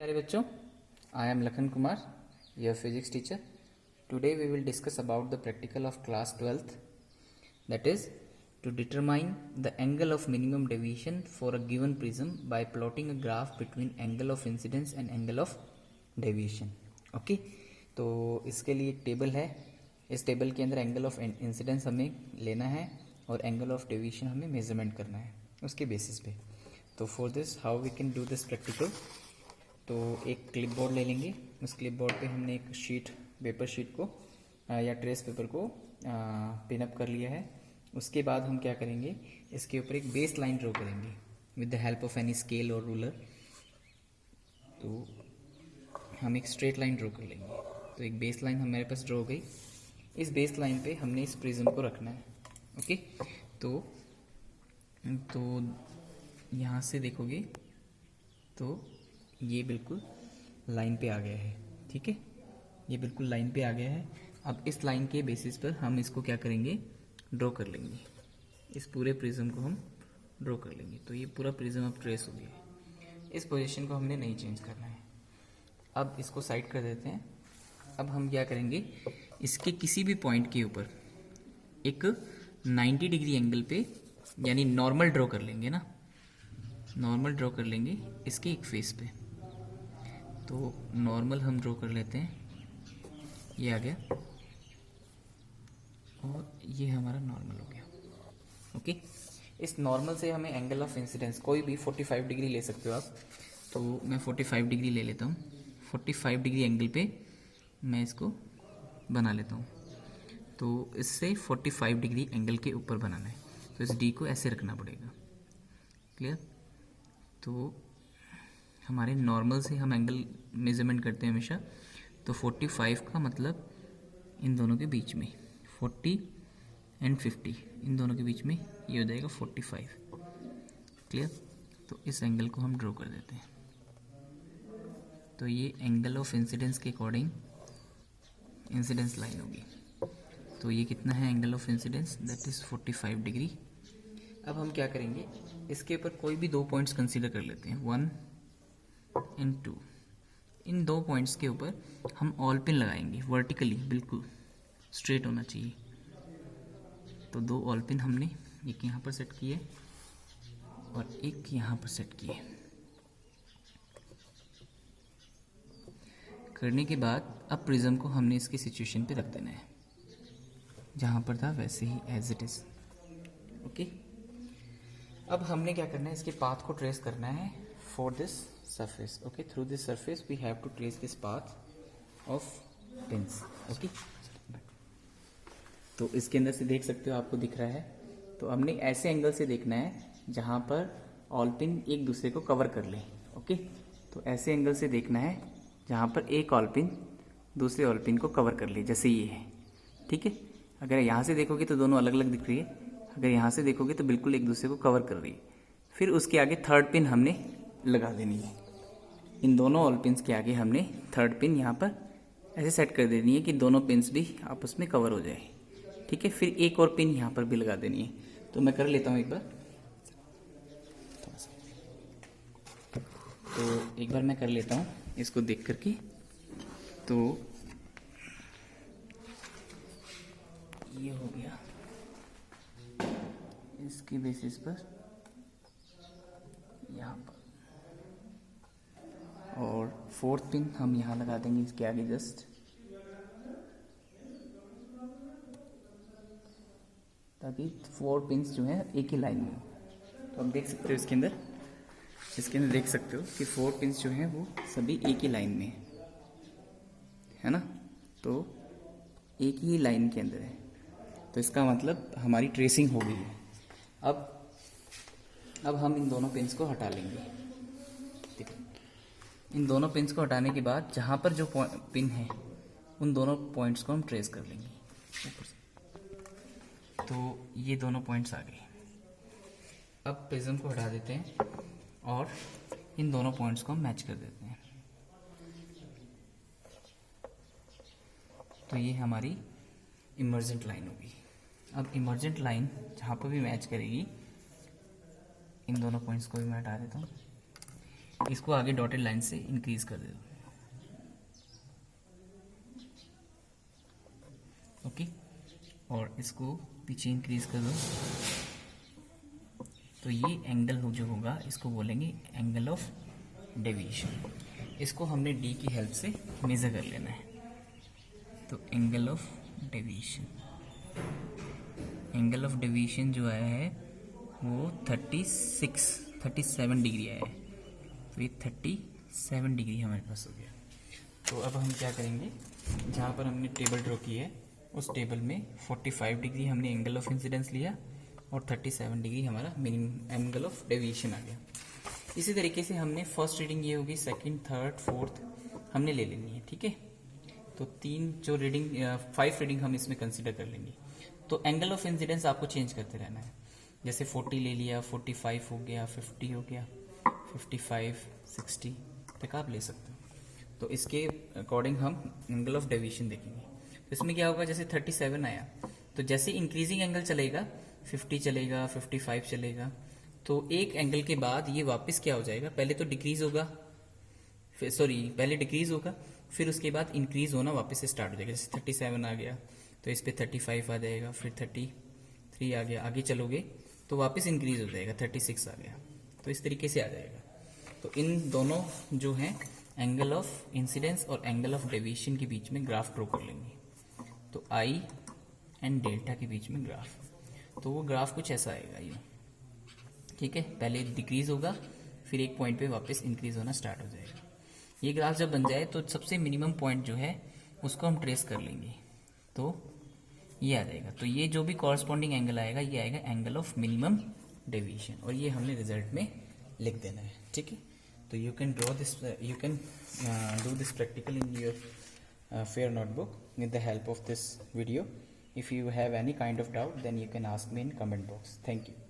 प्यारे बच्चों, I am Lakhan Kumar, your physics teacher. Today we will discuss about the practical of class 12th, that is to determine the angle of minimum deviation for a given prism by plotting a graph between angle of incidence and angle of deviation. Okay, तो इसके लिए table है. इस table के अंदर angle of incidence हमें लेना है और एंगल ऑफ डेविएशन हमें मेजरमेंट करना है उसके बेसिस पे. तो for this how we can do this practical. तो एक क्लिप बोर्ड ले लेंगे. उस क्लिप बोर्ड पे हमने एक पेपर शीट को या ट्रेस पेपर को पिन अप कर लिया है. उसके बाद हम क्या करेंगे, इसके ऊपर एक बेस लाइन ड्रॉ करेंगे with the help of any scale और रूलर. तो हम एक स्ट्रेट लाइन ड्रॉ कर लेंगे. तो एक बेस लाइन हमारे पास ड्रॉ हो गई. इस बेस लाइन पे हमने इस प्रिज्म को रखना है. ओके, तो यहाँ से देखोगे तो ये बिल्कुल लाइन पे आ गया है. ठीक है, ये बिल्कुल लाइन पे आ गया है. अब इस लाइन के बेसिस पर हम इसको क्या करेंगे, ड्रॉ कर लेंगे. इस पूरे प्रिज्म को हम ड्रॉ कर लेंगे. तो ये पूरा प्रिज्म अब ट्रेस हो गया है. इस पोजीशन को हमने नहीं चेंज करना है. अब इसको साइड कर देते हैं. अब हम क्या करेंगे, इसके किसी भी पॉइंट के ऊपर एक 90 डिग्री एंगल पे यानी नॉर्मल ड्रॉ कर लेंगे ना. नॉर्मल ड्रॉ कर लेंगे इसके एक फेस पे. तो नॉर्मल हम ड्रॉ कर लेते हैं. ये आ गया और ये हमारा नॉर्मल हो गया. ओके, इस नॉर्मल से हमें एंगल ऑफ इंसिडेंस कोई भी 45 डिग्री ले सकते हो आप. तो मैं 45 डिग्री ले लेता हूँ. 45 डिग्री एंगल पे मैं इसको बना लेता हूँ. तो इससे 45 डिग्री एंगल के ऊपर बनाना है. तो इस डी को ऐसे रखना पड़ेगा. क्लियर. तो हमारे नॉर्मल से हम एंगल मेजरमेंट करते हैं हमेशा. तो 45 का मतलब इन दोनों के बीच में 40 एंड 50 इन दोनों के बीच में ये हो जाएगा 45. क्लियर. तो इस एंगल को हम ड्रॉ कर देते हैं. तो ये एंगल ऑफ इंसिडेंस के अकॉर्डिंग इंसिडेंस लाइन होगी. तो ये कितना है angle of incidence, that is 45 degree. अब हम क्या करेंगे, इसके ऊपर कोई भी दो पॉइंट्स कंसीडर कर लेते हैं, 1 एंड 2. इन दो पॉइंट्स के ऊपर हम ऑल पिन लगाएंगे वर्टिकली, बिल्कुल स्ट्रेट होना चाहिए. तो दो ऑल पिन हमने एक यहाँ पर सेट किए और एक यहाँ पर सेट किए. करने के बाद अब प्रिज्म को हमने इसकी सिचुएशन पे रख देना है जहाँ पर था वैसे ही एज इट इज. ओके, अब हमने क्या करना है, इसके पाथ को ट्रेस करना है for this surface. Okay, through this surface we have to trace this path of pins. Okay, तो इसके अंदर से देख सकते हो, आपको दिख रहा है. तो हमने ऐसे एंगल से देखना है जहाँ पर ऑल पिन एक दूसरे को कवर कर ले. ओके, तो ऐसे एंगल से देखना है जहाँ पर एक ऑल पिन दूसरे ऑल पिन को कवर कर ले, जैसे ये है. ठीक है, अगर यहाँ से देखोगे तो दोनों अलग अलग दिख रही है. अगर यहाँ से देखोगे तो बिल्कुल एक दूसरे को कवर कर रही है. फिर उसके आगे थर्ड पिन हमने लगा देनी है. इन दोनों ऑल पिन्स के आगे हमने थर्ड पिन यहाँ पर ऐसे सेट कर देनी है कि दोनों पिन्स भी आपस में कवर हो जाए. ठीक है, फिर एक और पिन यहाँ पर भी लगा देनी है. तो मैं कर लेता हूँ एक बार. तो एक बार मैं कर लेता हूँ इसको देख करके. तो ये हो गया. इसके बेसिस पर यहाँ पर और फोर्थ पिन हम यहाँ लगा देंगे इसके आगे जस्ट, ताकि 4 पिन्स जो हैं एक ही लाइन में. तो आप देख सकते हो इसके अंदर देख सकते हो कि 4 पिन्स जो हैं वो सभी एक ही लाइन में है ना. तो एक ही लाइन के अंदर है. तो इसका मतलब हमारी ट्रेसिंग हो गई है. अब हम इन दोनों पिन्स को हटा लेंगे. ठीक है, इन दोनों पिन्स को हटाने के बाद जहाँ पर जो पिन है उन दोनों पॉइंट्स को हम ट्रेस कर लेंगे ऊपर से. तो ये दोनों पॉइंट्स आ गए. अब प्रिज्म को हटा देते हैं और इन दोनों पॉइंट्स को हम मैच कर देते हैं. तो ये हमारी इमर्जेंट लाइन होगी. अब इमर्जेंट लाइन जहाँ पर भी मैच करेगी, इन दोनों पॉइंट्स को भी मैं हटा देता हूँ. इसको आगे डॉटेड लाइन से इंक्रीज कर दे दो। ओके, और इसको पीछे इंक्रीज कर दो। तो ये एंगल जो होगा इसको बोलेंगे एंगल ऑफ डेविएशन। इसको हमने डी की हेल्प से मेजर कर लेना है। तो angle of deviation, angle of deviation जो आया है वो 37 डिग्री आया है। तो ये 37 डिग्री हमारे पास हो गया। तो अब हम क्या करेंगे, जहाँ पर हमने टेबल ड्रॉ की है उस टेबल में 45 डिग्री हमने एंगल ऑफ इंसिडेंस लिया और 37 डिग्री हमारा मिनिमम एंगल ऑफ डेविएशन आ गया। इसी तरीके से हमने फर्स्ट रीडिंग ये होगी, सेकंड, थर्ड, फोर्थ हमने ले लेनी है। ठीक है, तो 5 रीडिंग हम इसमें कंसिडर कर लेंगे। तो एंगल ऑफ इंसिडेंस आपको चेंज करते रहना है। जैसे 40 ले लिया, 45 हो गया, 50 हो गया, 55, 60 तक आप ले सकते हो। तो इसके अकॉर्डिंग हम एंगल ऑफ डेविएशन देखेंगे। तो इसमें क्या होगा, जैसे 37 आया तो जैसे इंक्रीजिंग एंगल चलेगा 50 चलेगा, 55 चलेगा, तो एक एंगल के बाद ये वापस क्या हो जाएगा, पहले तो डिक्रीज होगा, पहले डिक्रीज होगा, फिर उसके बाद इंक्रीज होना वापस से स्टार्ट हो जाएगा। जैसे 37 आ गया तो इस पे 35 आ जाएगा, फिर 33 आ गया, आगे चलोगे तो वापस इंक्रीज हो जाएगा, 36 आ गया, तो इस तरीके से आ जाएगा। तो इन दोनों जो हैं एंगल ऑफ इंसिडेंस और एंगल ऑफ डेविएशन के बीच में ग्राफ ड्रॉ कर लेंगे। तो आई एंड डेल्टा के बीच में ग्राफ, तो वो ग्राफ कुछ ऐसा आएगा ये। ठीक है, पहले डिक्रीज होगा, फिर एक पॉइंट पे वापस इंक्रीज होना स्टार्ट हो जाएगा। ये ग्राफ जब बन जाए तो सबसे मिनिमम पॉइंट जो है उसको हम ट्रेस कर लेंगे, तो ये आ जाएगा। तो ये जो भी कॉरस्पॉन्डिंग एंगल आएगा ये आएगा एंगल ऑफ मिनिमम डेविएशन, और ये हमने रिजल्ट में लिख देना है। ठीक है, तो you can draw this, you can do this practical in your fair notebook with the help of this video. If you have any kind of doubt, then you can ask me in comment box. Thank you.